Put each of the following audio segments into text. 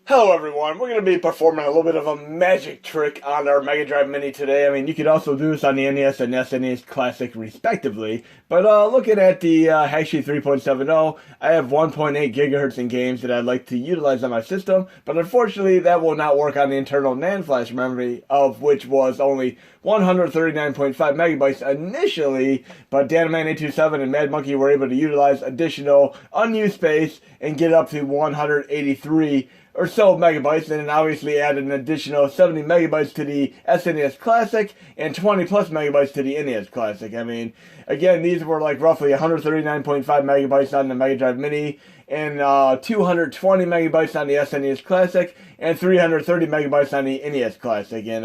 Hello everyone, we're going to be performing a little bit of a magic trick on our Mega Drive Mini today. I mean, you could also do this on the NES and SNES Classic respectively, but looking at the Hashi 3.70, I have 1.8 gigahertz in games that I'd like to utilize on my system, but unfortunately that will not work on the internal NAND flash memory, of which was only 139.5 megabytes initially, but Danaman827 and madmonkey were able to utilize additional unused space and get up to 183 or so megabytes, and then obviously added an additional 70 megabytes to the SNES Classic and 20 plus megabytes to the NES Classic. I mean, again, these were like roughly 139.5 megabytes on the Mega Drive Mini, and 220 megabytes on the SNES Classic, and 330 megabytes on the NES Classic. And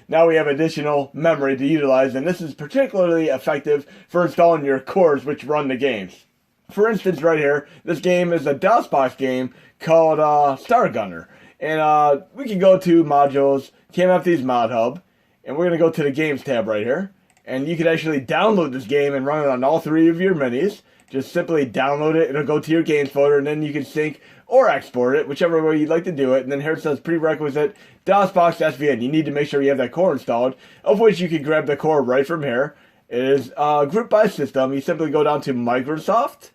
now we have additional memory to utilize, and this is particularly effective for installing your cores which run the games. For instance, right here, this game is a DOSBox game called Star Gunner. And we can go to Modules, KMFD's Mod Hub, and we're going to go to the Games tab right here. And you can actually download this game and run it on all three of your minis. Just simply download it, it'll go to your games folder, and then you can sync or export it, whichever way you'd like to do it. And then here it says prerequisite DOSBox SVN. You need to make sure you have that core installed, of which you can grab the core right from here. It is grouped by system. You simply go down to Microsoft,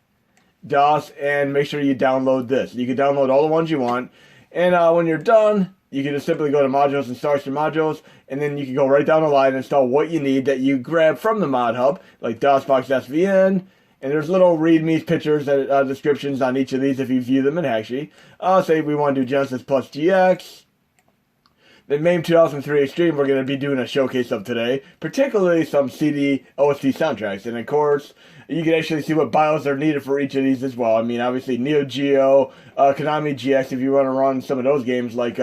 DOS, and make sure you download this. You can download all the ones you want, and when you're done, you can just simply go to Modules and start your modules, and then you can go right down the line and install what you need that you grab from the Mod Hub, like DOSBox SVN, and there's little readmes, pictures, and descriptions on each of these if you view them in Hashi. Say we want to do Genesis plus GX. The MAME 2003 Xtreme we're going to be doing a showcase of today, particularly some CD OST soundtracks. And of course, you can actually see what BIOS are needed for each of these as well. I mean, obviously Neo Geo, Konami GX if you want to run some of those games like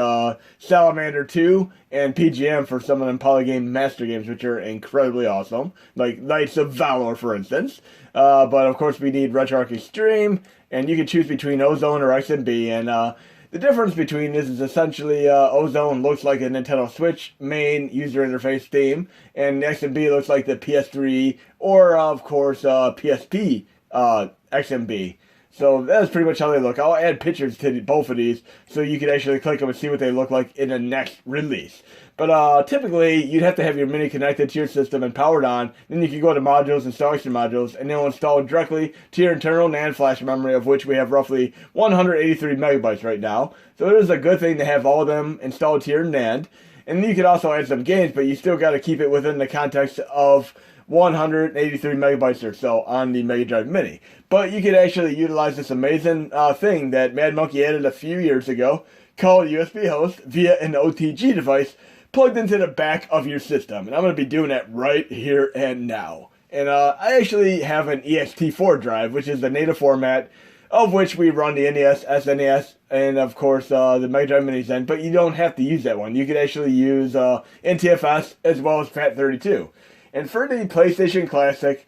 Salamander 2 and PGM for some of them Polygame Master games, which are incredibly awesome, like Knights of Valor for instance. But of course we need RetroArch Xtreme, and you can choose between Ozone or XMB, and the difference between this is essentially Ozone looks like a Nintendo Switch main user interface theme, and XMB looks like the PS3 or, of course, PSP XMB. So that's pretty much how they look. I'll add pictures to both of these so you can actually click them and see what they look like in the next release. But typically, you'd have to have your Mini connected to your system and powered on. Then you can go to Modules, install extra modules, and they'll install directly to your internal NAND flash memory, of which we have roughly 183 megabytes right now. So it is a good thing to have all of them installed to your NAND. And you can also add some games, but you still got to keep it within the context of 183 megabytes or so on the Mega Drive Mini. But you can actually utilize this amazing thing that madmonkey added a few years ago called USB host via an OTG device plugged into the back of your system. And I'm going to be doing that right here and now. And I actually have an ext4 drive, which is the native format of which we run the NES, SNES, and of course the Mega Drive Minis in, but you don't have to use that one. You could actually use NTFS as well as FAT32. And for the PlayStation Classic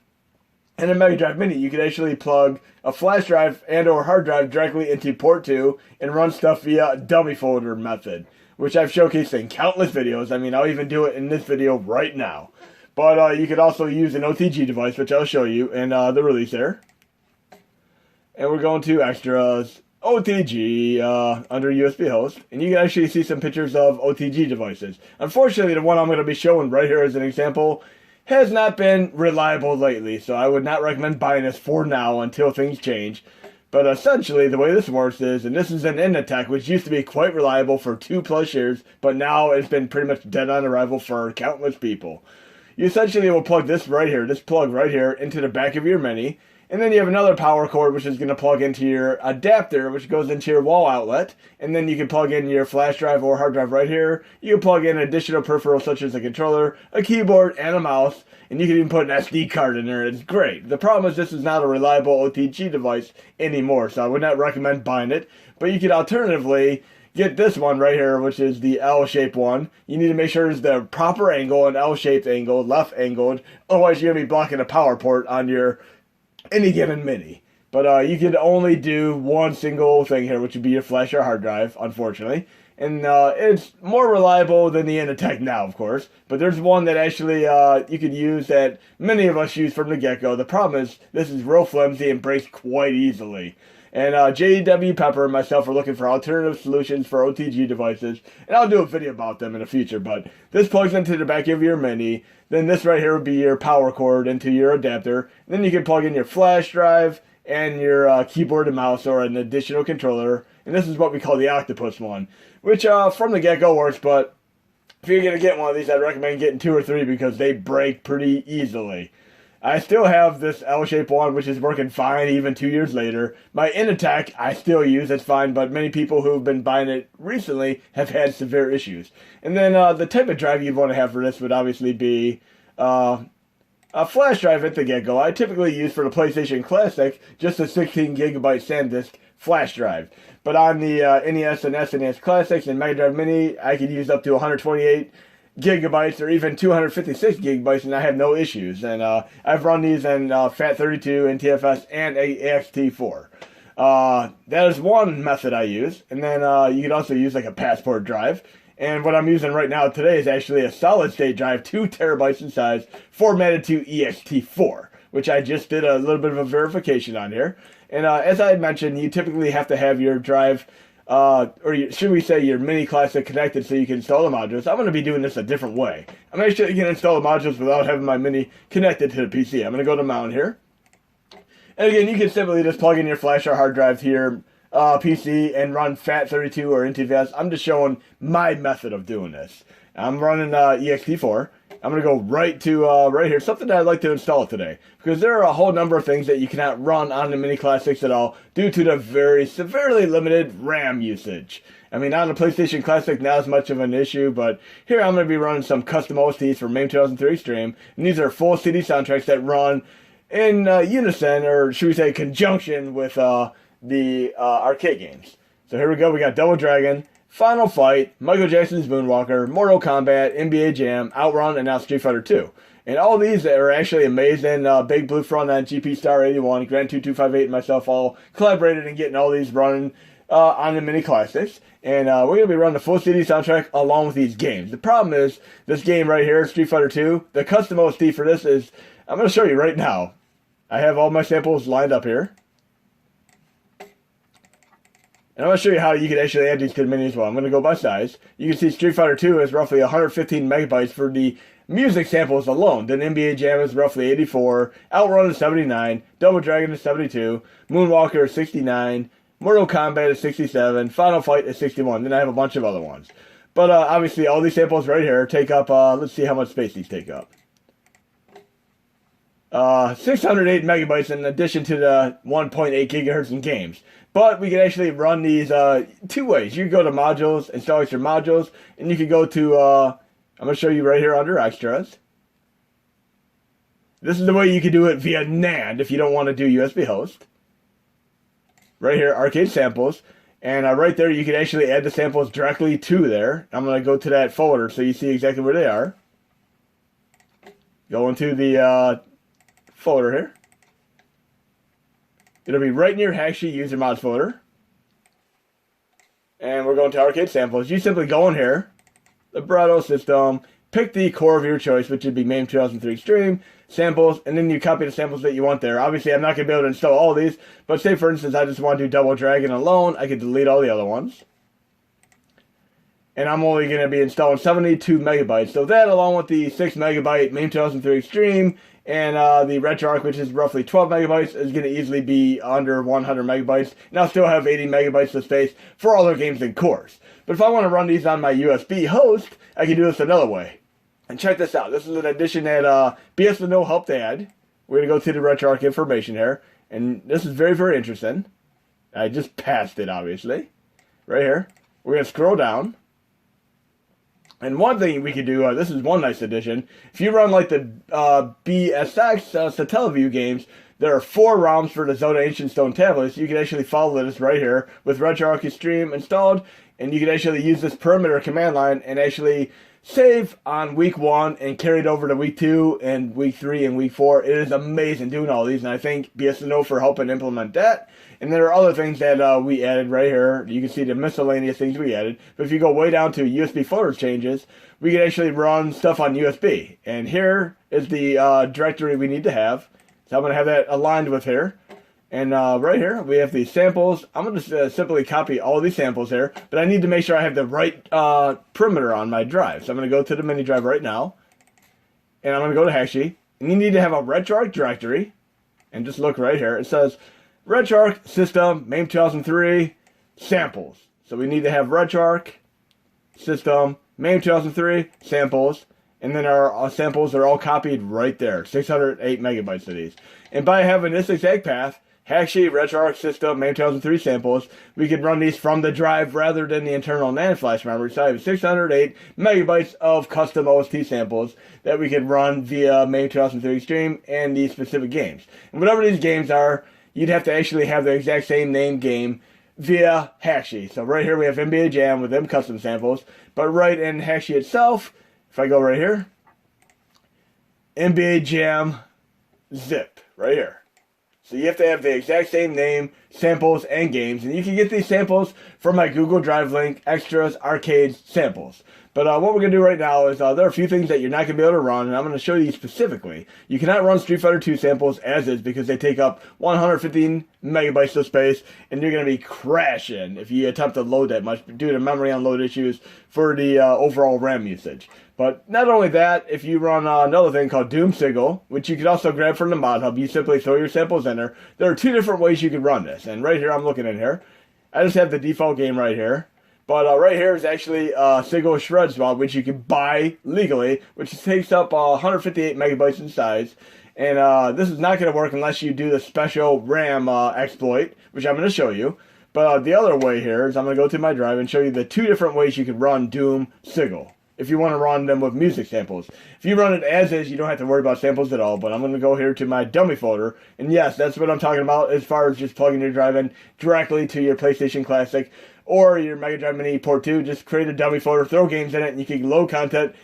and the Mega Drive Mini, you could actually plug a flash drive and or hard drive directly into port 2 and run stuff via dummy folder method, which I've showcased in countless videos. I mean, I'll even do it in this video right now. But you could also use an OTG device, which I'll show you in the release there. And we're going to Extras, OTG, under USB host. And you can actually see some pictures of OTG devices. Unfortunately, the one I'm going to be showing right here as an example has not been reliable lately, so I would not recommend buying this for now until things change. But essentially, the way this works is, and this is an Inditech, which used to be quite reliable for 2+ years, but now it's been pretty much dead on arrival for countless people. You essentially will plug this right here, this plug right here, into the back of your Mini, and then you have another power cord which is going to plug into your adapter, which goes into your wall outlet, and then you can plug in your flash drive or hard drive right here. You can plug in additional peripherals such as a controller, a keyboard, and a mouse, and you can even put an SD card in there. It's great. The problem is this is not a reliable OTG device anymore, so I would not recommend buying it. But you could alternatively get this one right here, which is the L-shaped one. You need to make sure it's the proper angle, an L-shaped angle, left angled. Otherwise, you're going to be blocking a power port on your any given Mini. But you can only do one single thing here, which would be your flash or hard drive, unfortunately. And it's more reliable than the Inditech now, of course. But there's one that actually you could use that many of us use from the get-go. The problem is this is real flimsy and breaks quite easily. And JW Pepper and myself are looking for alternative solutions for OTG devices, and I'll do a video about them in the future. But this plugs into the back of your Mini. Then this right here would be your power cord into your adapter. And then you can plug in your flash drive and your keyboard and mouse or an additional controller. And this is what we call the Octopus one, which from the get-go works, but if you're going to get one of these, I'd recommend getting 2 or 3 because they break pretty easily. I still have this L-shaped one, which is working fine even 2 years later. My Initech I still use, it's fine, but many people who've been buying it recently have had severe issues. And then the type of drive you'd want to have for this would obviously be a flash drive at the get-go. I typically use for the PlayStation Classic just a 16 gigabyte SanDisk flash drive. But on the NES and SNES Classics and Mega Drive Mini, I could use up to 128 gigabytes or even 256 gigabytes, and I have no issues. And I've run these in FAT32, NTFS, and AXT4. That is one method I use. And then you could also use like a passport drive. And what I'm using right now today is actually a solid state drive, 2 terabytes in size, formatted to ext4, which I just did a little bit of a verification on here. And as I had mentioned, you typically have to have your drive, should we say your Mini Classic connected so you can install the modules. I'm going to be doing this a different way. I'm actually going to install the modules without having my Mini connected to the PC. I'm going to go to Mount here. And again, you can simply just plug in your flash or hard drive to your PC and run FAT32 or NTFS. I'm just showing my method of doing this. I'm running ext4. I'm going to go right to right here, something that I'd like to install today, because there are a whole number of things that you cannot run on the Mini Classics at all due to the very severely limited RAM usage. I mean, on the PlayStation Classic, not as much of an issue, but here I'm going to be running some custom OSTs for MAME 2003 Xtreme, and these are full CD soundtracks that run in unison, or should we say conjunction, with the arcade games. So here we go, we got Double Dragon, Final Fight, Michael Jackson's Moonwalker, Mortal Kombat, NBA Jam, Outrun, and now Street Fighter 2. And all these are actually amazing. Big Blue Front on GP Star 81, Grand 2258, and myself all collaborated in getting all these running on the Mini Classics. And we're going to be running the full CD soundtrack along with these games. The problem is, this game right here, Street Fighter 2, the custom OST for this is, I'm going to show you right now. I have all my samples lined up here. And I'm going to show you how you can actually add these to the Mini as well. I'm going to go by size. You can see Street Fighter 2 is roughly 115 megabytes for the music samples alone. Then NBA Jam is roughly 84, Outrun is 79, Double Dragon is 72, Moonwalker is 69, Mortal Kombat is 67, Final Fight is 61. Then I have a bunch of other ones. But obviously all these samples right here take up, let's see how much space these take up. 608 megabytes in addition to the 1.8 gigahertz in games. But we can actually run these 2 ways. You can go to modules, install extra modules, and you can go to, I'm going to show you right here under extras. This is the way you can do it via NAND if you don't want to do USB host. Right here, arcade samples. And right there, you can actually add the samples directly to there. I'm going to go to that folder so you see exactly where they are. Go into the folder here. It'll be right in your Hacksheet user mods folder. And we're going to arcade samples. You simply go in here, Vibrato system, pick the core of your choice, which would be MAME 2003 Xtreme, samples, and then you copy the samples that you want there. Obviously, I'm not going to be able to install all these, but say, for instance, I just want to do Double Dragon alone, I could delete all the other ones. And I'm only going to be installing 72 megabytes. So that, along with the 6 megabyte MAME 2003 Xtreme, and the RetroArch, which is roughly 12 megabytes, is going to easily be under 100 megabytes. And I'll still have 80 megabytes of space for other games and cores. But if I want to run these on my USB host, I can do this another way. And check this out. This is an addition that BSNO helped add. We're going to go to the RetroArch information here. And this is very, very interesting. I just passed it, obviously. Right here. We're going to scroll down. And one thing we could do, this is one nice addition. If you run like the BSX Satellaview games, there are 4 ROMs for the Zelda Ancient Stone tablets. You can actually follow this right here with RetroArch Xtreme installed, and you can actually use this perimeter command line and actually save on week 1 and carry it over to week 2 and week 3 and week 4. It is amazing doing all these, and I thank BSNO for helping implement that. And there are other things that we added right here. You can see the miscellaneous things we added. But if you go way down to USB folders changes, we can actually run stuff on USB. And here is the directory we need to have. So I'm going to have that aligned with here. And right here, we have these samples. I'm going to simply copy all these samples here, but I need to make sure I have the right perimeter on my drive. So I'm going to go to the mini drive right now, and I'm going to go to Hashi. And you need to have a RetroArch directory, and just look right here. It says RetroArch System MAME 2003 Samples. So we need to have RetroArch System MAME 2003 Samples. And then our samples are all copied right there. 608 megabytes of these. And by having this exact path, Hashi, RetroArch System, MAME 2003 samples, we can run these from the drive rather than the internal NAND flash memory. So I have 608 megabytes of custom OST samples that we can run via MAME 2003 Xtreme and these specific games. And whatever these games are, you'd have to actually have the exact same name game via Hashi. So right here we have NBA Jam with them custom samples. But right in Hashi itself, if I go right here, NBA Jam zip, right here. So you have to have the exact same name, samples, and games. And you can get these samples from my Google Drive link, Extras, Arcades, Samples. But what we're going to do right now is there are a few things that you're not going to be able to run, and I'm going to show you specifically. You cannot run Street Fighter 2 samples as is because they take up 115 megabytes of space, and you're going to be crashing if you attempt to load that much due to memory unload issues for the overall RAM usage. But not only that, if you run another thing called Doom Sigil, which you can also grab from the Mod Hub, you simply throw your samples in there. There are two different ways you can run this, and right here I'm looking in here. I just have the default game right here. But right here is actually Sigil Shreds mod, which you can buy legally, which takes up 158 megabytes in size. And this is not going to work unless you do the special RAM exploit, which I'm going to show you. But the other way here is I'm going to go to my drive and show you the two different ways you can run Doom Sigil if you want to run them with music samples. If you run it as is, you don't have to worry about samples at all, but I'm going to go here to my dummy folder, and yes, that's what I'm talking about as far as just plugging your drive in directly to your PlayStation Classic or your Mega Drive Mini Port 2. Just create a dummy folder, throw games in it, and you can load content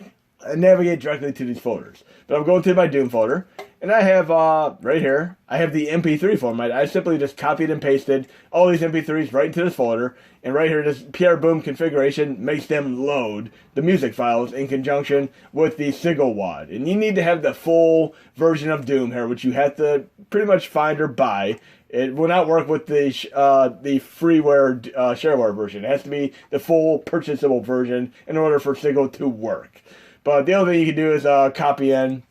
and navigate directly to these folders. But I'm going to my Doom folder, and I have, right here, I have the MP3 format. I simply just copied and pasted all these MP3s right into this folder, and right here, this PR Boom configuration makes them load the music files in conjunction with the Sigil WAD. And you need to have the full version of Doom here, which you have to pretty much find or buy. It will not work with the freeware shareware version. It has to be the full purchasable version in order for Sigil to work. But the other thing you can do is copy in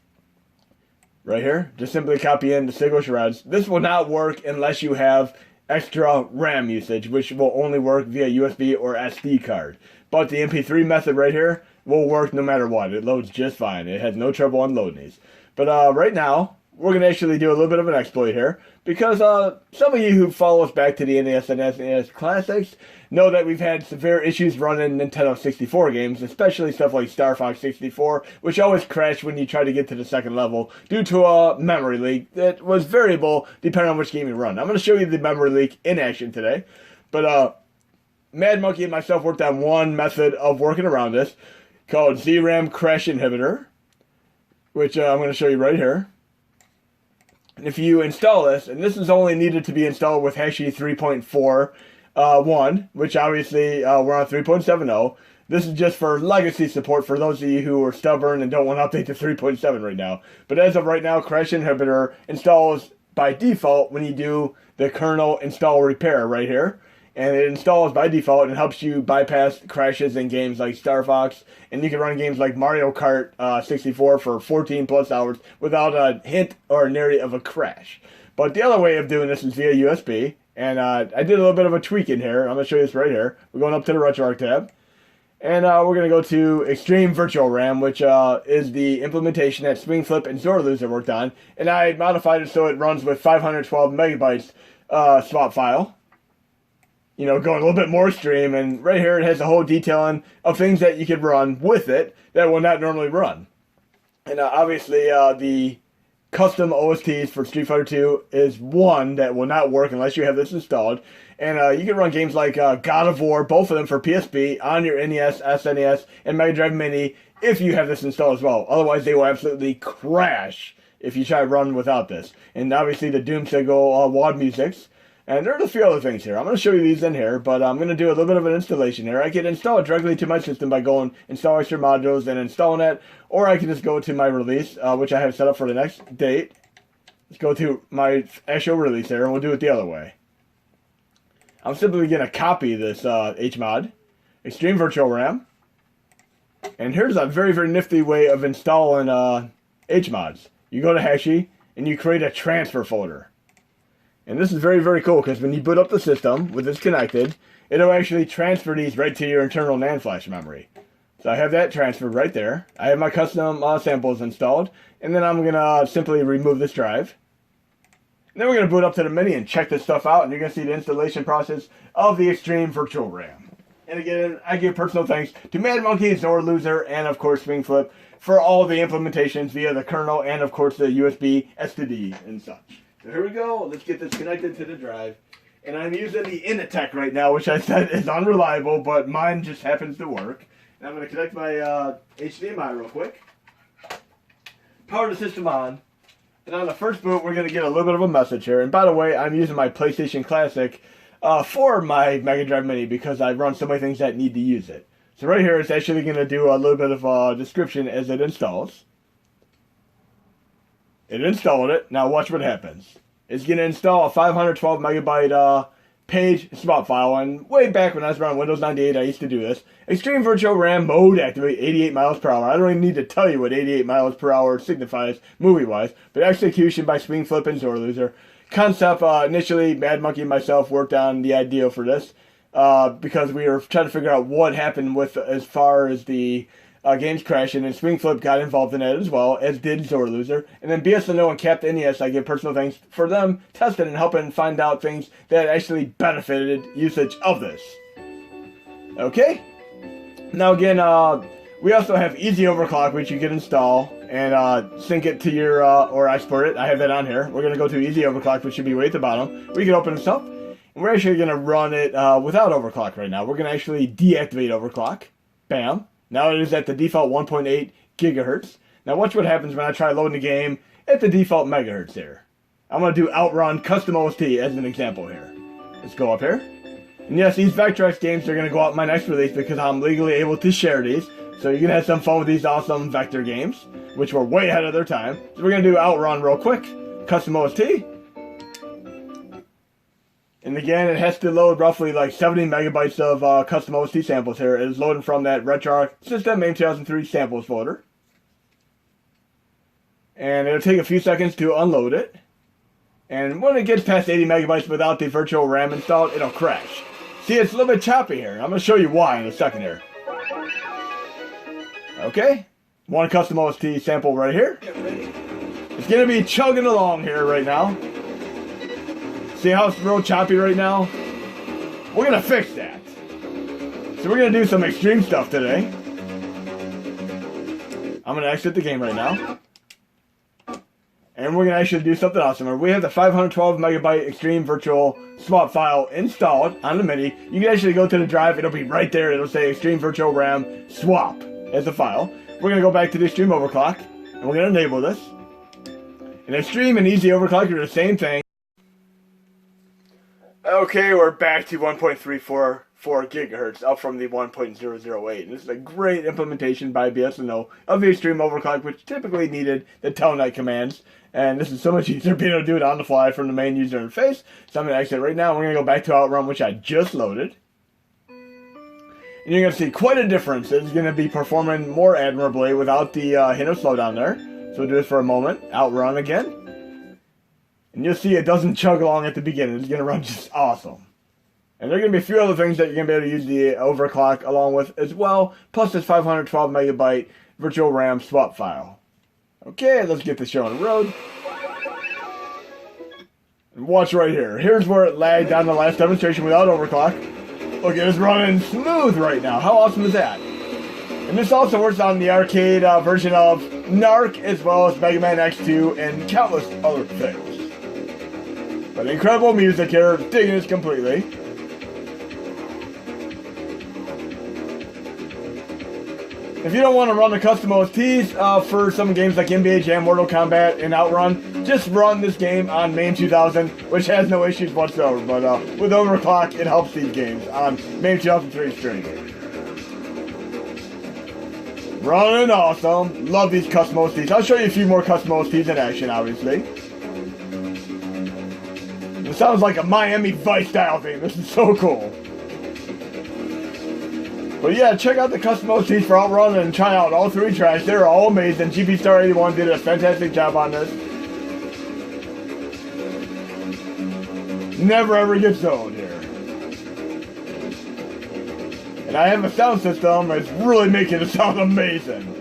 right here. Just simply copy in the Sigil Shreds. This will not work unless you have extra RAM usage, which will only work via USB or SD card. But the MP3 method right here will work no matter what. It loads just fine. It has no trouble unloading these. But right now, we're going to actually do a little bit of an exploit here, because some of you who follow us back to the NES and SNES Classics know that we've had severe issues running Nintendo 64 games, especially stuff like Star Fox 64, which always crashed when you try to get to the second level due to a memory leak that was variable depending on which game you run. I'm going to show you the memory leak in action today, but madmonkey and myself worked on one method of working around this called Zram Crash Inhibitor, which I'm going to show you right here. And if you install this, and this is only needed to be installed with Hashi 3.4.1, which obviously we're on 3.70. This is just for legacy support for those of you who are stubborn and don't want to update to 3.7 right now. But as of right now, Crash Inhibitor installs by default when you do the kernel install repair right here. And it installs by default and helps you bypass crashes in games like Star Fox. And you can run games like Mario Kart 64 for 14 plus hours without a hint or nary of a crash. But the other way of doing this is via USB. And I did a little bit of a tweak in here. I'm going to show you this right here. We're going up to the RetroArch tab. And we're going to go to Xtreme Virtual Ram, which is the implementation that Swing Flip and Zora Loser worked on. And I modified it so it runs with 512 megabytes swap file. You know, going a little bit more extreme, and right here it has a whole detailing of things that you could run with it that will not normally run. And obviously the custom OSTs for Street Fighter 2 is one that will not work unless you have this installed. And you can run games like God of War, both of them for PSP, on your NES, SNES, and Mega Drive Mini if you have this installed as well. Otherwise they will absolutely crash if you try to run without this. And obviously the Doom Sigil WAD musics. And there's a few other things here. I'm going to show you these in here, but I'm going to do a little bit of an installation here. I can install it directly to my system by going install extra modules and installing it, or I can just go to my release, which I have set up for the next date. Let's go to my actual release there, and we'll do it the other way. I'm simply going to copy this HMod, Xtreme Virtual Ram. And here's a very, very nifty way of installing HMods. You go to Hashi, and you create a transfer folder. And this is very, very cool, because when you boot up the system with this connected, it'll actually transfer these right to your internal NAND flash memory. So I have that transferred right there. I have my custom samples installed. And then I'm going to simply remove this drive. And then we're going to boot up to the Mini and check this stuff out. And you're going to see the installation process of the Xtreme Virtual Ram. And again, I give personal thanks to madmonkey, Loser, and of course SwingFlip for all the implementations via the kernel and of course the USB S2D and such. So here we go. Let's get this connected to the drive. And I'm using the Initech right now, which I said is unreliable, but mine just happens to work. And I'm going to connect my HDMI real quick. Power the system on. And on the first boot, we're going to get a little bit of a message here. And by the way, I'm using my PlayStation Classic for my Mega Drive Mini because I run so many things that need to use it. So right here, it's actually going to do a little bit of a description as it installs. It installed it. Now watch what happens. It's going to install a 512 megabyte page swap file. And way back when I was around Windows 98, I used to do this. Xtreme Virtual Ram mode activate 88 miles per hour. I don't even need to tell you what 88 miles per hour signifies movie-wise. But execution by SwingFlip and Loser. Concept, initially, madmonkey and myself worked on the idea for this because we were trying to figure out what happened with as far as the games crashing, and SwingFlip got involved in it as well, as did Loser. And then BSNO and Captain NES, I give personal thanks for them testing and helping find out things that actually benefited usage of this. Okay? Now again, we also have Easy Overclock, which you can install and sync it to your, or export it. I have that on here. We're going to go to Easy Overclock, which should be way at the bottom. We can open this up. And we're actually going to run it without overclock right now. We're going to actually deactivate overclock. Bam. Now it is at the default 1.8 gigahertz. Now watch what happens when I try loading the game at the default megahertz here. I'm going to do Outrun Custom OST as an example here. Let's go up here. And yes, these RetroArch games are going to go out in my next release because I'm legally able to share these. So you can have some fun with these awesome vector games, which were way ahead of their time. So we're going to do Outrun real quick. Custom OST. And again, it has to load roughly like 70 megabytes of custom OST samples here. It is loading from that RetroArch System MAME 2003 samples folder. And it'll take a few seconds to unload it. And when it gets past 80 megabytes without the virtual RAM installed, it'll crash. See, it's a little bit choppy here. I'm going to show you why in a second here. Okay, one custom OST sample right here. It's going to be chugging along here right now. See how it's real choppy right now? We're going to fix that. So we're going to do some extreme stuff today. I'm going to exit the game right now. And we're going to actually do something awesome. We have the 512 megabyte Xtreme Virtual Swap file installed on the Mini. You can actually go to the drive. It'll be right there. It'll say Xtreme Virtual Ram Swap as a file. We're going to go back to the Xtreme Overclock. And we're going to enable this. And Xtreme and Easy Overclock are the same thing. Okay, we're back to 1.344 gigahertz, up from the 1.008. And this is a great implementation by BSNO of the Xtreme Overclock, which typically needed the telnet commands. And this is so much easier being able to do it on the fly from the main user interface. So I'm going to exit right now. We're going to go back to Outrun, which I just loaded. And you're going to see quite a difference. It's going to be performing more admirably without the hint of slowdown there. So we'll do this for a moment. Outrun again. And you'll see it doesn't chug along at the beginning. It's going to run just awesome. And there are going to be a few other things that you're going to be able to use the overclock along with as well. Plus this 512 megabyte virtual RAM swap file. Okay, let's get the show on the road. And watch right here. Here's where it lagged on the last demonstration without overclock. Look, it is running smooth right now. How awesome is that? And this also works on the arcade version of Narc as well as Mega Man X2 and countless other things. But incredible music here, digging this completely. If you don't want to run the custom OSTs for some games like NBA Jam, Mortal Kombat, and Outrun, just run this game on MAME 2000, which has no issues whatsoever. But with overclock, it helps these games on MAME 2003 Xtreme. Running awesome. Love these custom OSTs. I'll show you a few more custom OSTs in action, obviously. It sounds like a Miami Vice style theme. This is so cool. But yeah, check out the custom OSTs for Outrun and try out all 3 tracks. They're all amazing. GP Star 81 did a fantastic job on this. Never ever gets old here. And I have a sound system that's really making it sound amazing.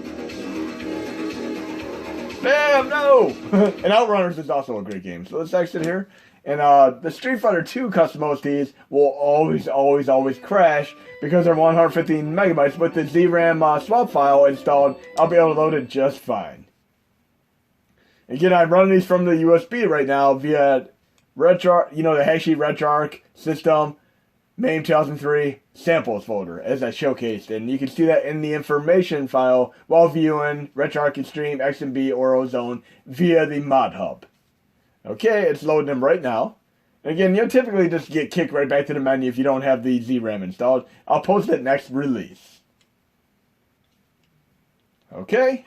Damn, no! And Outrunners is also a great game. So let's exit here. And the Street Fighter 2 custom OSTs will always crash because they're 115 megabytes. With the Zram swap file installed, I'll be able to load it just fine. Again, I'm running these from the USB right now via RetroArch, the Hashi RetroArch system, MAME 2003 samples folder, as I showcased. And you can see that in the information file while viewing RetroArch Xtreme XMB or Ozone via the mod hub. Okay, it's loading them right now. Again, you'll typically just get kicked right back to the menu if you don't have the Zram installed. I'll post it next release. Okay.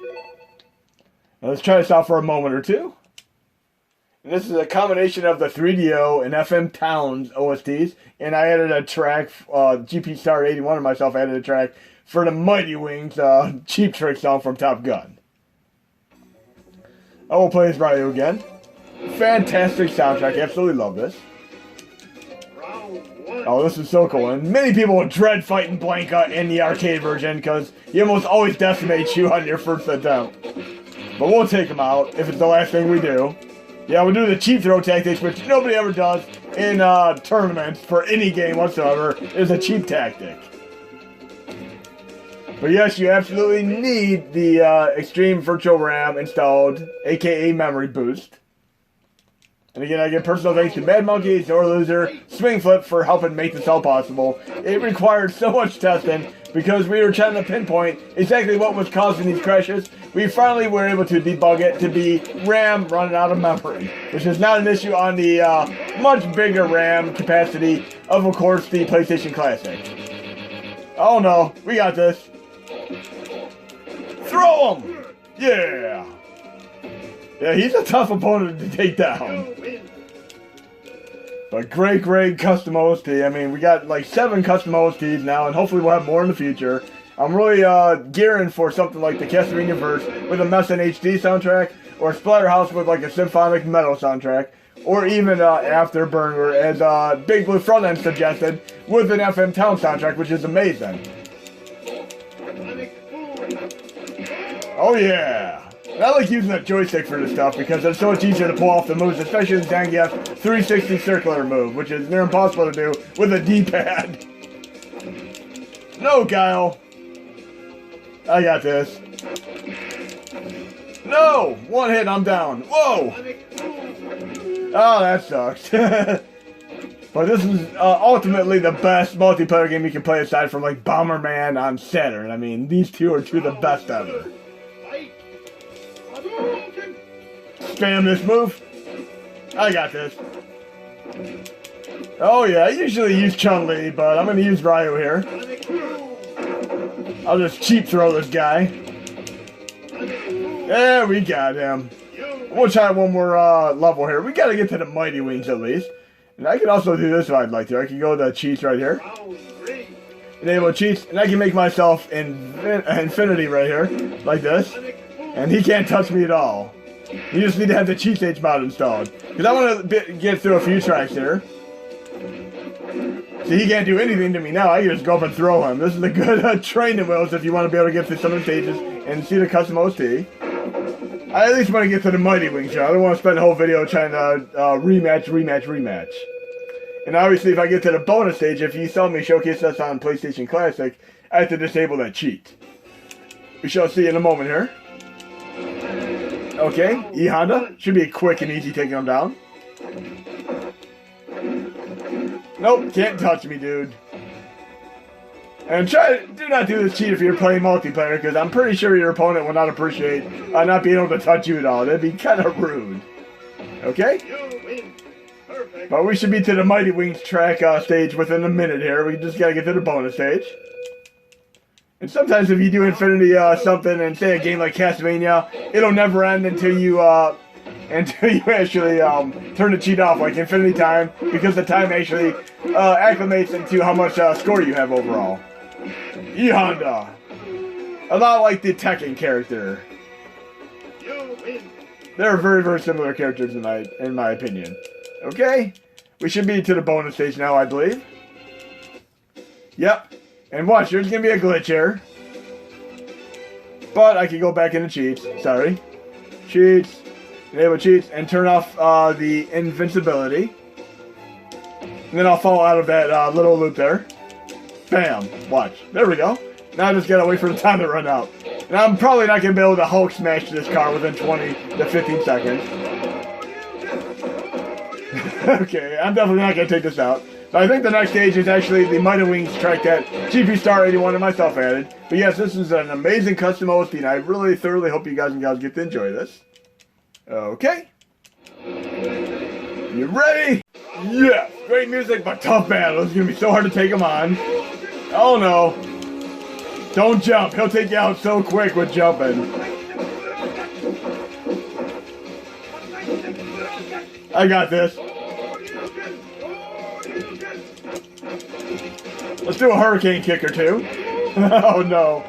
Now let's try this out for a moment or two. And this is a combination of the 3DO and FM Towns OSTs. And I added a track, GP Star 81 and myself added a track for the Mighty Wings Cheap Trick song from Top Gun. I will play as Ryu again. Fantastic soundtrack. Absolutely love this. Oh, this is so cool. And many people dread fighting Blanka in the arcade version because he almost always decimates you on your first attempt. But we'll take him out if it's the last thing we do. Yeah, we'll do the cheap throw tactics, which nobody ever does in tournaments for any game whatsoever. It's a cheap tactic. But yes, you absolutely need the Xtreme Virtual Ram installed, aka Memory Boost. And again, I give personal thanks to madmonkey, Zor Loser, Swing Flip for helping make this all possible. It required so much testing because we were trying to pinpoint exactly what was causing these crashes. We finally were able to debug it to be RAM running out of memory, which is not an issue on the much bigger RAM capacity of course, the PlayStation Classic. Oh no, we got this. Throw him! Yeah! Yeah, he's a tough opponent to take down. But great custom OST. I mean, we got like 7 custom OSTs now, and hopefully we'll have more in the future. I'm really gearing for something like the Castlevania Verse with a Mess in HD soundtrack, or Splatterhouse with like a symphonic metal soundtrack, or even Afterburner, as Big Blue Frontend suggested, with an FM Town soundtrack, which is amazing. Oh yeah! And I like using that joystick for this stuff because it's so much easier to pull off the moves, especially the Zangief 360 circular move, which is near impossible to do with a D-pad. No, Guile. I got this. No! One hit, I'm down. Whoa! Oh, that sucks. But this is ultimately the best multiplayer game you can play aside from like Bomberman on Saturn. I mean, these two are two of the best ever. Spam this move. I got this. Oh yeah, I usually use Chun-Li, but I'm going to use Ryu here. I'll just cheap throw this guy. There we got him. We'll try one more level here. We got to get to the Mighty Wings at least. And I can also do this if I'd like to. I can go to cheats right here. Enable cheats, and I can make myself infinity right here, like this. And he can't touch me at all. You just need to have the cheat stage mod installed. Because I want to get through a few tracks here. So he can't do anything to me now. I can just go up and throw him. This is a good training wheels if you want to be able to get through some of the stages and see the custom OST. I at least want to get to the Mighty Wings show. I don't want to spend the whole video trying to rematch. And obviously if I get to the bonus stage, if you saw me showcase this on PlayStation Classic, I have to disable that cheat. We shall see in a moment here. Okay, E-Honda. Should be quick and easy taking him down. Nope, can't touch me, dude. And do not do this cheat if you're playing multiplayer, because I'm pretty sure your opponent will not appreciate not being able to touch you at all. That'd be kind of rude. Okay? But we should be to the Mighty Wings track stage within a minute here. We just gotta get to the bonus stage. And sometimes if you do Infinity something and say a game like Castlevania, it'll never end until you until you actually turn the cheat off, like infinity time, because the time actually acclimates into how much score you have overall. E-Honda. A lot like the Tekken character. They're very, very similar characters in my opinion. Okay, we should be to the bonus stage now, I believe. Yep, and watch, there's gonna be a glitch here. But I can go back into cheats. Sorry, cheats, enable cheats, and turn off the invincibility. And then I'll fall out of that little loop there. Bam! Watch. There we go. Now I just gotta wait for the time to run out. And I'm probably not gonna be able to Hulk smash this car within 20 to 15 seconds. Okay, I'm definitely not gonna take this out. But I think the next stage is actually the Mighty Wings track that GP Star 81 and myself added. But yes, this is an amazing custom OST, and I really thoroughly hope you guys and gals get to enjoy this. Okay. You ready? Yes! Great music, but tough battle. It's gonna be so hard to take him on. Oh no. Don't jump. He'll take you out so quick with jumping. I got this. Let's do a hurricane kick or two. Oh no.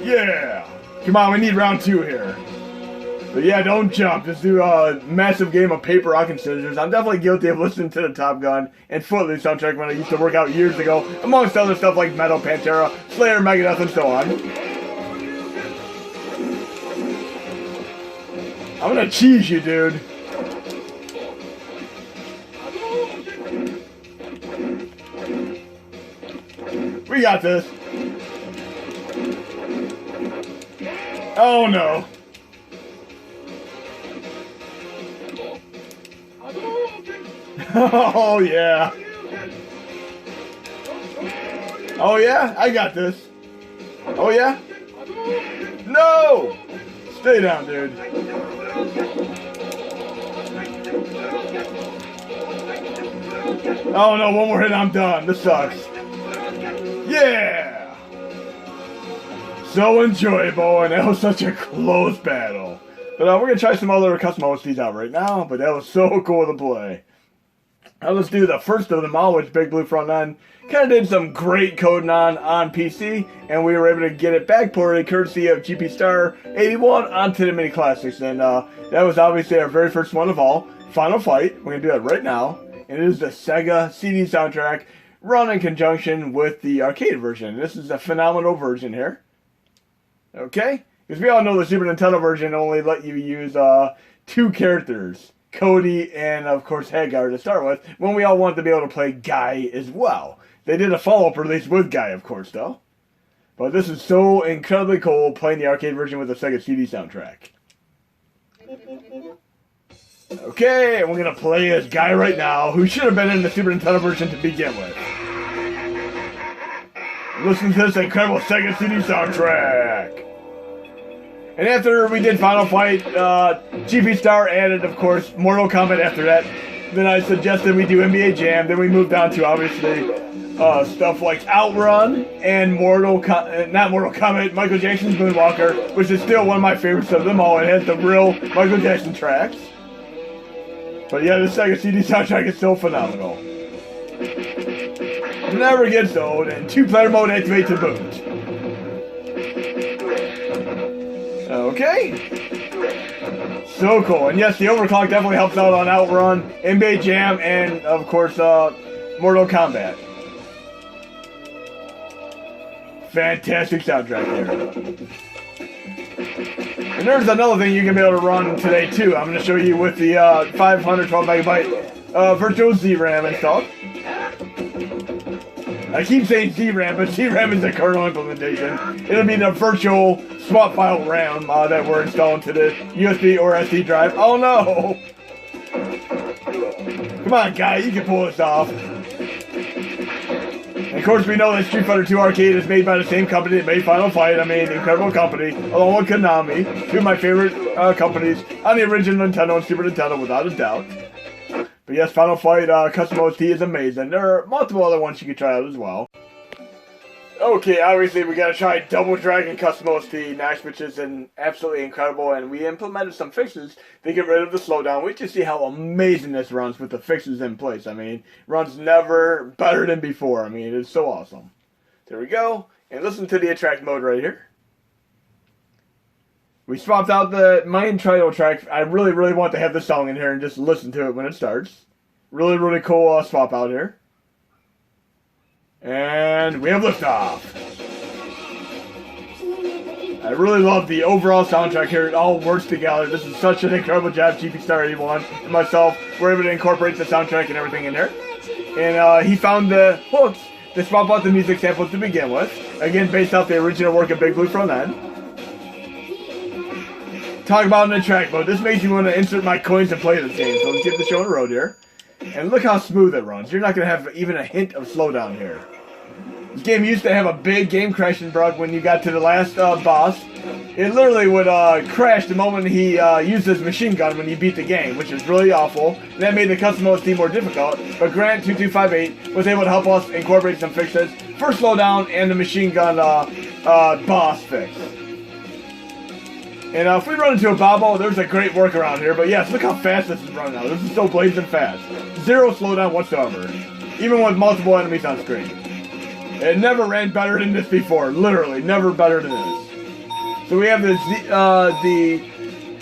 Yeah. Come on, we need round 2 here. But yeah, don't jump. Just do a massive game of paper, rock, and scissors. I'm definitely guilty of listening to the Top Gun and Footloose soundtrack when I used to work out years ago, amongst other stuff like Metal, Pantera, Slayer, Megadeth, and so on. I'm gonna cheese you, dude. We got this. Oh no. Oh yeah. Oh yeah, I got this. Oh yeah? No! Stay down, dude. Oh no, one more hit, I'm done. This sucks. Yeah! So enjoyable, and that was such a close battle. But we're going to try some other custom OSTs out right now, but that was so cool to play. Now let's do the first of them all, which Big Blue Front End kind of did some great coding on PC, and we were able to get it backported courtesy of GP Star 81 onto the Mini Classics. And that was obviously our very first one of all, Final Fight. We're going to do that right now. And it is the Sega CD soundtrack run in conjunction with the arcade version. This is a phenomenal version here. Okay? Because we all know the Super Nintendo version only let you use 2 characters. Cody and, of course, Hagar to start with, when we all wanted to be able to play Guy as well. They did a follow-up release with Guy, of course, though. But this is so incredibly cool, playing the arcade version with the Sega CD soundtrack. Okay, and we're going to play as Guy right now, who should have been in the Super Nintendo version to begin with. Listen to this incredible Sega CD soundtrack. And after we did Final Fight, GP Star added, of course, Mortal Kombat after that. Then I suggested we do NBA Jam. Then we moved on to, obviously, stuff like Outrun and not Mortal Kombat, Michael Jackson's Moonwalker, which is still one of my favorites of them all. It has the real Michael Jackson tracks. But yeah, the Sega CD soundtrack is so phenomenal. It never gets old, and 2-player mode activates to boot. Okay. So cool. And yes, the overclock definitely helps out on Outrun, NBA Jam, and of course, Mortal Kombat. Fantastic soundtrack there. And there's another thing you can be able to run today too. I'm going to show you with the 512 megabyte Virtual Zram installed. I keep saying Zram, but Zram is the kernel implementation. It'll be the virtual swap file RAM that we're installing to the USB or SD drive. Oh no! Come on, guy, you can pull this off. And of course, we know that Street Fighter 2 Arcade is made by the same company that made Final Fight. I mean, incredible company, along with Konami, 2 of my favorite companies on the original Nintendo and Super Nintendo, without a doubt. But yes, Final Fight Custom OST is amazing. There are multiple other ones you can try out as well. Okay, obviously we gotta try Double Dragon Custom OST next, which is absolutely incredible, and we implemented some fixes to get rid of the slowdown. We just see how amazing this runs with the fixes in place. I mean, runs never better than before. I mean, it's so awesome. There we go, and listen to the attract mode right here. We swapped out my Untitled track. I really want to have this song in here and just listen to it when it starts. Really cool swap out here. And we have liftoff. I really love the overall soundtrack here. It all works together. This is such an incredible job GP Star 81 and myself. We're able to incorporate the soundtrack and everything in there. And he found the hooks to swap out the music samples to begin with. Again, based off the original work of Big Blue front end. Talk about an attract mode. This makes me want to insert my coins and play this game. So let's get the show on the road here. And look how smooth it runs. You're not going to have even a hint of slowdown here. This game used to have a big game crashing bug when you got to the last boss. It literally would crash the moment he used his machine gun when you beat the game, which is really awful. And that made the custom OST more difficult. But Grant2258 was able to help us incorporate some fixes for slowdown and the machine gun boss fix. And if we run into a bobble, there's a great workaround here. But yes, look how fast this is running now. This is so blazing fast. Zero slowdown whatsoever. Even with multiple enemies on screen. It never ran better than this before. Literally, never better than this. So we have the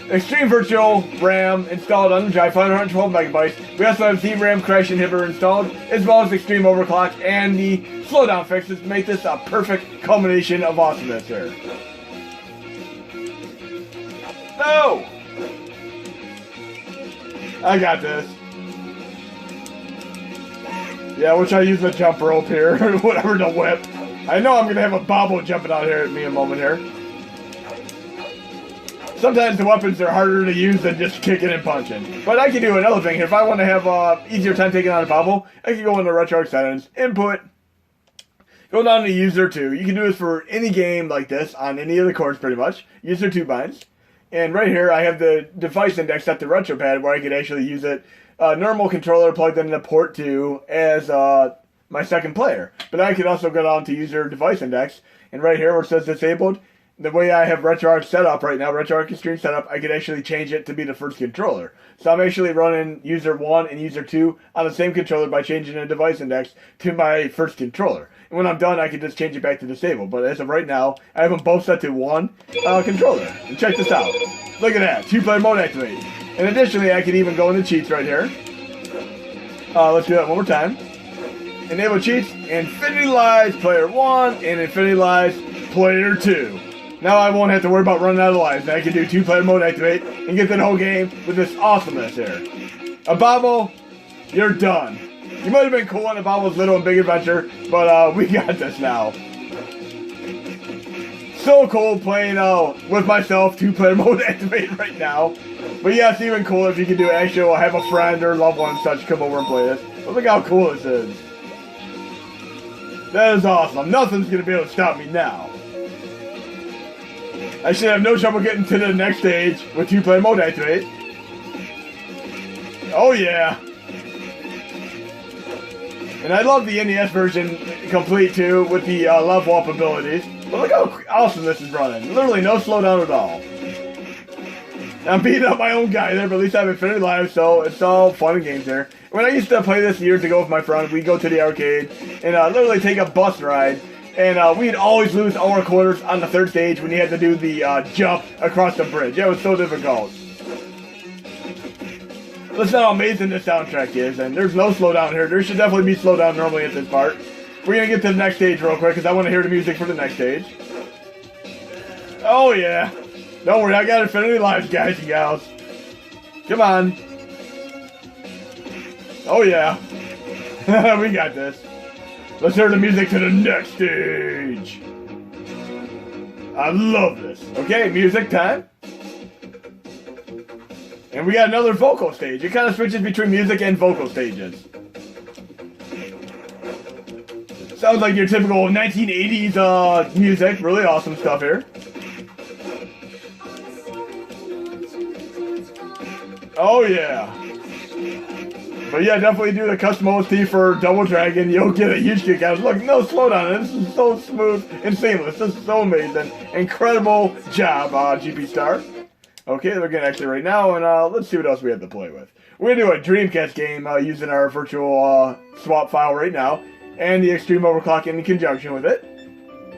Xtreme Virtual Ram installed on the drive, 512 megabytes. We also have Zram Crash Inhibitor installed, as well as Xtreme Overclock and the slowdown fixes to make this a perfect culmination of awesomeness here. No! I got this. Yeah, we'll try to use the jump rope here, or whatever, the whip. I know I'm going to have a bobble jumping out here at me in a moment here. Sometimes the weapons are harder to use than just kicking and punching. But I can do another thing here. If I want to have easier time taking on a bobble, I can go into RetroArch settings, input, go down to user 2. You can do this for any game like this, on any of the cores pretty much. User 2 binds. And right here, I have the device index set to RetroPad, where I could actually use it. Normal controller plugged into port 2 as my second player. But I could also go down to user device index, and right here where it says disabled, the way I have RetroArch set up right now, RetroArch Xtreme set up, I could actually change it to be the first controller. So I'm actually running user 1 and user 2 on the same controller by changing the device index to my first controller. And when I'm done, I can just change it back to disabled. But as of right now, I have them both set to one controller. And check this out. Look at that, 2-player mode activate. And additionally, I can even go into cheats right here. Let's do that one more time. Enable cheats, Infinity Lives Player 1 and Infinity Lives Player 2. Now I won't have to worry about running out of lives. I can do 2-player mode activate and get that whole game with this awesomeness here. A bobble, you're done. You might have been cool on the Bobble's Little and Big Adventure, but we got this now. So cool playing with myself, 2-player mode activate right now. But yeah, it's even cooler if you can do actual, have a friend or loved one such come over and play this. But look how cool this is. That is awesome. Nothing's going to be able to stop me now. I should have no trouble getting to the next stage with 2-player mode activate. Oh yeah. And I love the NES version complete too with the level up abilities. But look how awesome this is running. Literally no slowdown at all. I'm beating up my own guy there, but at least I have Infinity Lives, so it's all fun and games there. When I used to play this years ago with my friend, we'd go to the arcade and literally take a bus ride. And we'd always lose our quarters on the third stage when you had to do the jump across the bridge. It was so difficult. Listen how amazing this soundtrack is, and there's no slowdown here. There should definitely be slowdown normally at this part. We're going to get to the next stage real quick, because I want to hear the music for the next stage. Oh yeah. Don't worry, I got Infinity Lives, guys and gals. Come on. Oh yeah. We got this. Let's hear the music to the next stage. I love this. Okay, music time. And we got another vocal stage. It kind of switches between music and vocal stages. Sounds like your typical 1980s music. Really awesome stuff here. Oh yeah. But yeah, definitely do the custom OST for Double Dragon. You'll get a huge kick out. Look, no slowdown. This is so smooth and seamless. This is so amazing. Incredible job, GP Star. Okay, we're going to exit right now, and let's see what else we have to play with. We're going to do a Dreamcast game using our virtual swap file right now, and the Xtreme Overclock in conjunction with it.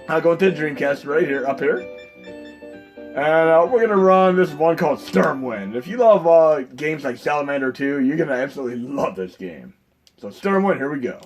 I'll go into the Dreamcast right here, up here. And we're going to run this one called Stormwind. If you love games like Salamander 2, you're going to absolutely love this game. So Stormwind, here we go.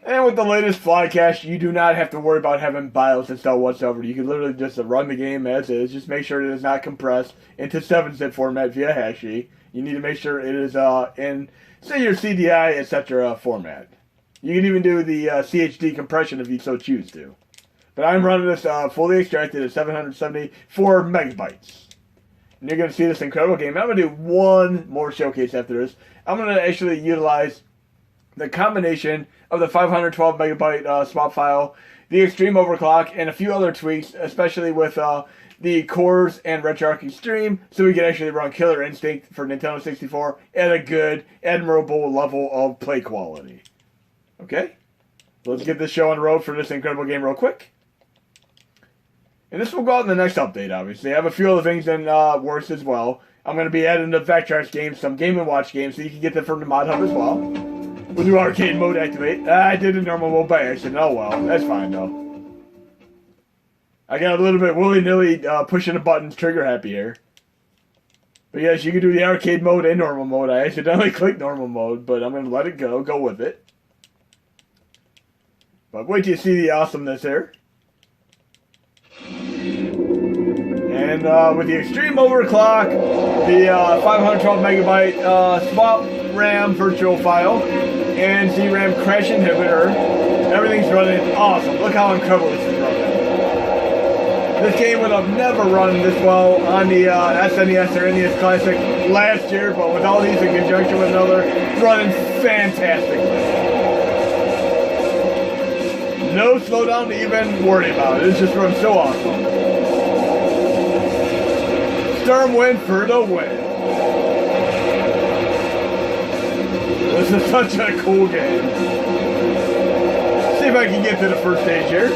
And with the latest fly cache, you do not have to worry about having BIOS installed whatsoever. You can literally just run the game as is. Just make sure it is not compressed into 7-zip format via Hashi. You need to make sure it is in, say, your CDI, etc. format. You can even do the CHD compression if you so choose to. But I'm running this fully extracted at 774 megabytes. And you're going to see this incredible game. I'm going to do one more showcase after this. I'm going to actually utilize the combination of the 512 megabyte swap file, the Xtreme Overclock, and a few other tweaks, especially with the cores and RetroArch Xtreme, so we can actually run Killer Instinct for Nintendo 64 at a good, admirable level of play quality. Okay? So let's get this show on the road for this incredible game real quick. And this will go out in the next update, obviously. I have a few other things in works as well. I'm going to be adding to Vectrex games, some Game & Watch games, so you can get them from the Mod Hub as well. We'll do arcade mode activate. I did a normal mode by accident. Oh well, that's fine though. I got a little bit willy-nilly pushing the buttons, trigger happy here. But yes, you can do the arcade mode and normal mode. I accidentally clicked normal mode, but I'm going to let it go with it. But wait till you see the awesomeness here. And with the Xtreme Overclock, the 512 megabyte swap RAM virtual file, and Zram Crash Inhibitor, everything's running awesome. Look how incredible this is running. This game would have never run this well on the SNES or NES Classic last year, but with all these in conjunction with another, it's running fantastically. No slowdown to even worry about it. It's just running so awesome. Stormwind for the win. This is such a cool game. See if I can get to the first stage here.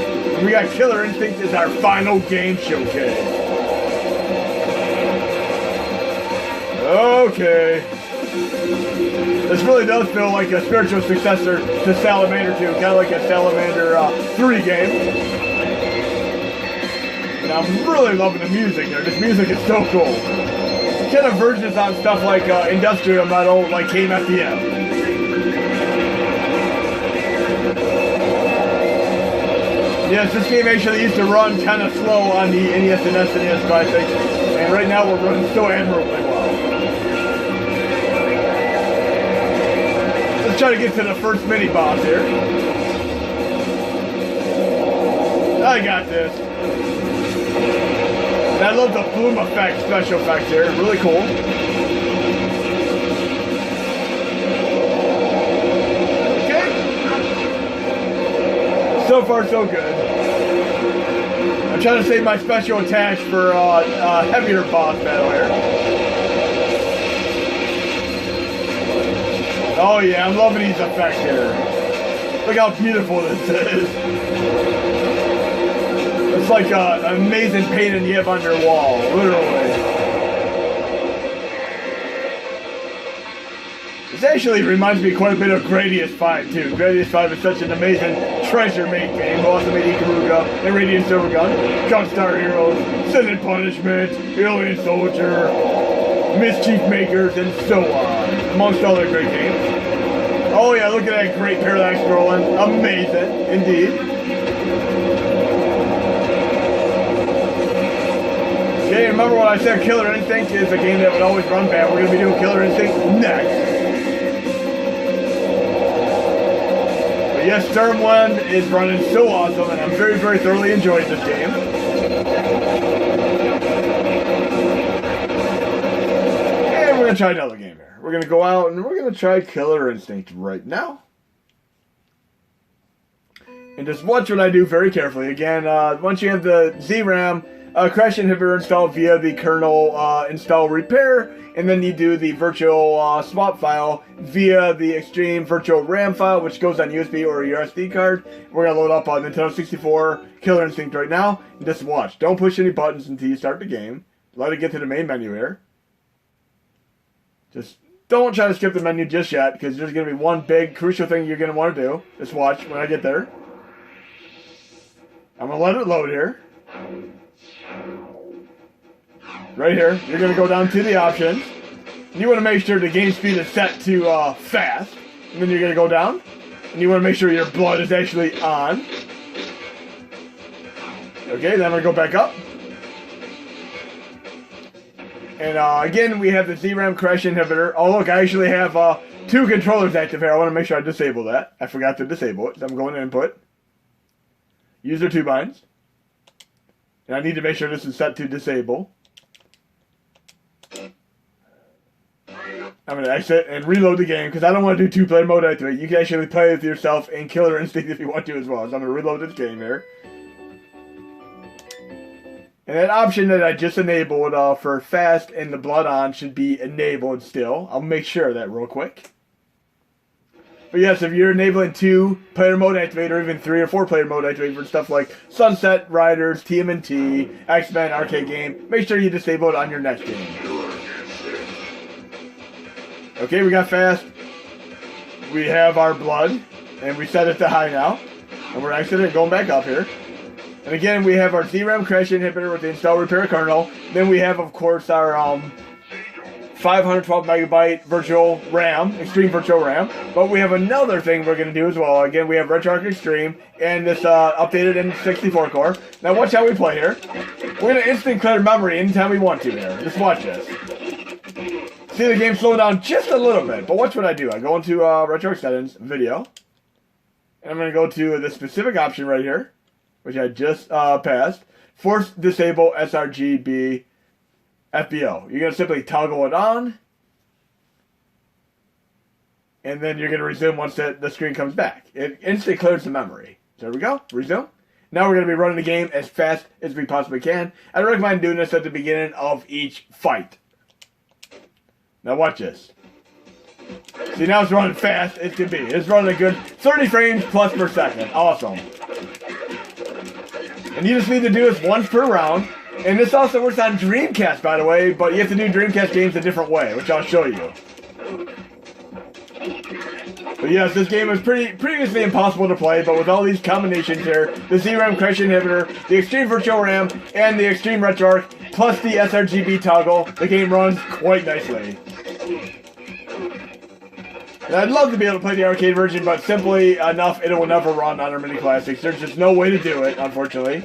We got Killer Instinct as our final game showcase. Okay. This really does feel like a spiritual successor to Salamander 2, kind of like a Salamander 3 game. And I'm really loving the music there. This music is so cool. It kind of verges on stuff like industrial metal, like KMFDM. Yes, this game actually used to run kind of slow on the NES and SNES Classic, and right now we're running so admirably well. Let's try to get to the first mini boss here. I got this. And I love the bloom effect, special effect here, really cool. So far, so good. I'm trying to save my special attacks for a heavier boss battle here. Oh yeah, I'm loving these effects here. Look how beautiful this is. It's like an amazing painting you have on your wall, literally. This actually reminds me quite a bit of Gradius 5 too. Gradius 5 is such an amazing treasure-made game. Who also made Ikaruga and Radiant Silvergun, Gunstar Heroes, Sin and Punishment, Alien Soldier, Mischief Makers, and so on, amongst other great games. Oh yeah, look at that great parallax scrolling. Amazing, indeed. Okay, remember what I said, Killer Instinct is a game that would always run bad. We're going to be doing Killer Instinct next. Yes, Stormwind is running so awesome, and I'm very, very thoroughly enjoying this game. And we're going to try another game here. We're going to go out and we're going to try Killer Instinct right now. And just watch what I do very carefully. Again, once you have the Zram Crash Inhibitor installed via the kernel install repair, and then you do the virtual swap file via the Xtreme Virtual Ram file, which goes on USB or your SD card. We're going to load up on Nintendo 64 Killer Instinct right now, and just watch. Don't push any buttons until you start the game. Let it get to the main menu here. Just don't try to skip the menu just yet, because there's going to be one big crucial thing you're going to want to do. Just watch when I get there. I'm going to let it load here. Right here, you're going to go down to the options. You want to make sure the game speed is set to fast. And then you're going to go down. And you want to make sure your blood is actually on. Okay, then I'm going to go back up. And again, we have the Zram Crash Inhibitor. Oh, look, I actually have 2 controllers active here. I want to make sure I disable that. I forgot to disable it. So I'm going to input. User 2 binds. And I need to make sure this is set to disable. I'm going to exit and reload the game because I don't want to do 2-player mode activate. You can actually play with yourself in Killer Instinct if you want to as well. So I'm going to reload this game here. And that option that I just enabled for fast and the blood on should be enabled still. I'll make sure of that real quick. But yes, if you're enabling 2-player mode activate or even 3 or 4-player mode activate for stuff like Sunset Riders, TMNT, X-Men arcade game, make sure you disable it on your next game. Okay, we got fast. We have our blood, and we set it to high now. And we're exiting, going back up here. And again, we have our Zram Crash Inhibitor with the install repair kernel. Then we have, of course, our 512 megabyte virtual RAM, Xtreme Virtual Ram. But we have another thing we're going to do as well. Again, we have RetroArch Xtreme and this updated N64 core. Now watch how we play here. We're going to instant clear memory anytime we want to here. Just watch this. See the game slow down just a little bit, but watch what I do. I go into RetroArch settings, video, and I'm going to go to the specific option right here, which I just passed. Force disable sRGB FBO. You're going to simply toggle it on, and then you're going to resume once the screen comes back. It instantly clears the memory. So there we go. Resume. Now we're going to be running the game as fast as we possibly can. I recommend doing this at the beginning of each fight. Now watch this. See, now it's running fast as can be. It's running a good 30 frames plus per second. Awesome. And you just need to do this once per round. And this also works on Dreamcast, by the way, but you have to do Dreamcast games a different way, which I'll show you. But yes, this game was previously impossible to play, but with all these combinations here, the Zram Crash Inhibitor, the Xtreme Virtual Ram, and the Xtreme RetroArch, plus the sRGB toggle, the game runs quite nicely. And I'd love to be able to play the arcade version, but simply enough, it will never run on our mini classics. There's just no way to do it, unfortunately.